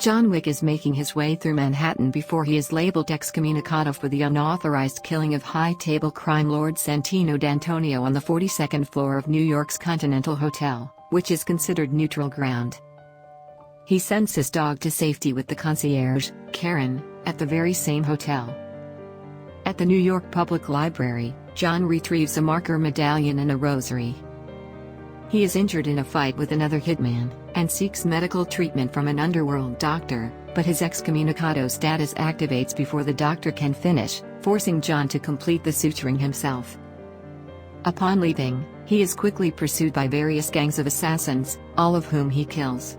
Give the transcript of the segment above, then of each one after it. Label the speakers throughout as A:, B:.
A: John Wick is making his way through Manhattan before he is labeled excommunicado for the unauthorized killing of high-table crime lord Santino D'Antonio on the 42nd floor of New York's Continental Hotel, which is considered neutral ground. He sends his dog to safety with the concierge, Karen, at the very same hotel. At the New York Public Library, John retrieves a marker medallion and a rosary. He is injured in a fight with another hitman, and seeks medical treatment from an underworld doctor, but his excommunicado status activates before the doctor can finish, forcing John to complete the suturing himself. Upon leaving, he is quickly pursued by various gangs of assassins, all of whom he kills.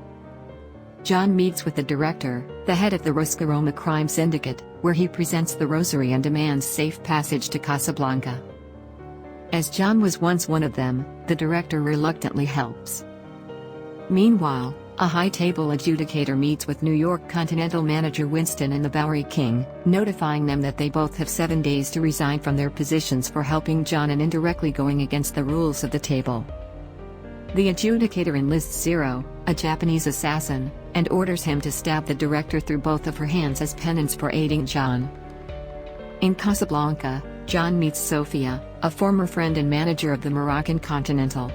A: John meets with the director, the head of the Roscaroma crime syndicate, where he presents the rosary and demands safe passage to Casablanca. As John was once one of them, the director reluctantly helps. Meanwhile, a high-table adjudicator meets with New York Continental manager Winston and the Bowery King, notifying them that they both have 7 days to resign from their positions for helping John and indirectly going against the rules of the table. The adjudicator enlists Zero, a Japanese assassin, and orders him to stab the director through both of her hands as penance for aiding John. In Casablanca, John meets Sofia, a former friend and manager of the Moroccan Continental.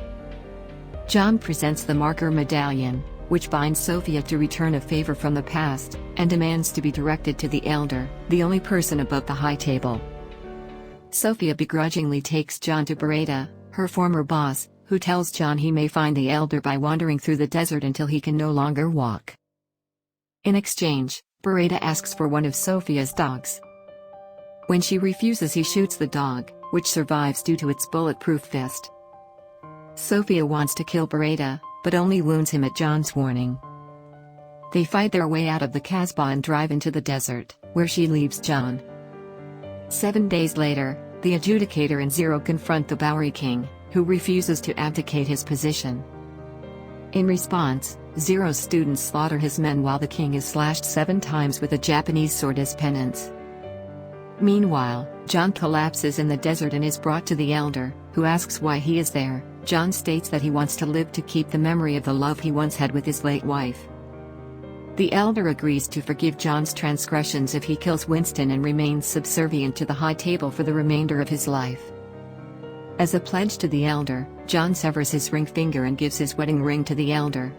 A: John presents the marker medallion, which binds Sofia to return a favor from the past, and demands to be directed to the elder, the only person above the high table. Sofia begrudgingly takes John to Beretta, her former boss, who tells John he may find the elder by wandering through the desert until he can no longer walk. In exchange, Beretta asks for one of Sofia's dogs. When she refuses, he shoots the dog, which survives due to its bulletproof vest. Sofia wants to kill Beretta, but only wounds him at John's warning. They fight their way out of the Casbah and drive into the desert, where she leaves John. 7 days later, the adjudicator and Zero confront the Bowery King, who refuses to abdicate his position. In response, Zero's students slaughter his men while the king is slashed 7 times with a Japanese sword as penance. Meanwhile, John collapses in the desert and is brought to the elder, who asks why he is there. John states that he wants to live to keep the memory of the love he once had with his late wife. The elder agrees to forgive John's transgressions if he kills Winston and remains subservient to the high table for the remainder of his life. As a pledge to the elder, John severs his ring finger and gives his wedding ring to the elder.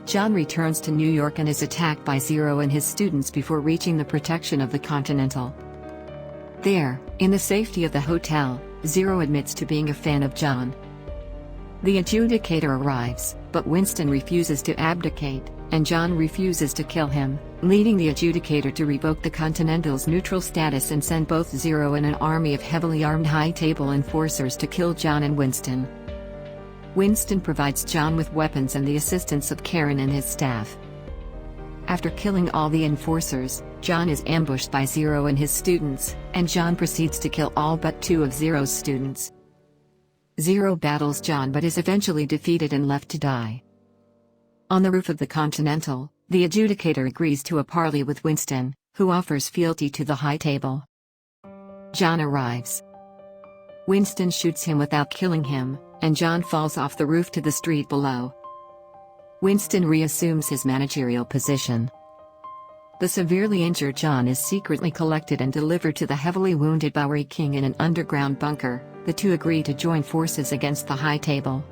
A: John returns to New York and is attacked by Zero and his students before reaching the protection of the Continental. There, in the safety of the hotel, Zero admits to being a fan of John. The adjudicator arrives, but Winston refuses to abdicate, and John refuses to kill him, leading the adjudicator to revoke the Continental's neutral status and send both Zero and an army of heavily armed high-table enforcers to kill John and Winston. Winston provides John with weapons and the assistance of Karen and his staff. After killing all the enforcers, John is ambushed by Zero and his students, and John proceeds to kill all but 2 of Zero's students. Zero battles John but is eventually defeated and left to die. On the roof of the Continental, the adjudicator agrees to a parley with Winston, who offers fealty to the high table. John arrives. Winston shoots him without killing him, and John falls off the roof to the street below. Winston reassumes his managerial position. The severely injured John is secretly collected and delivered to the heavily wounded Bowery King in an underground bunker. The two agree to join forces against the high table.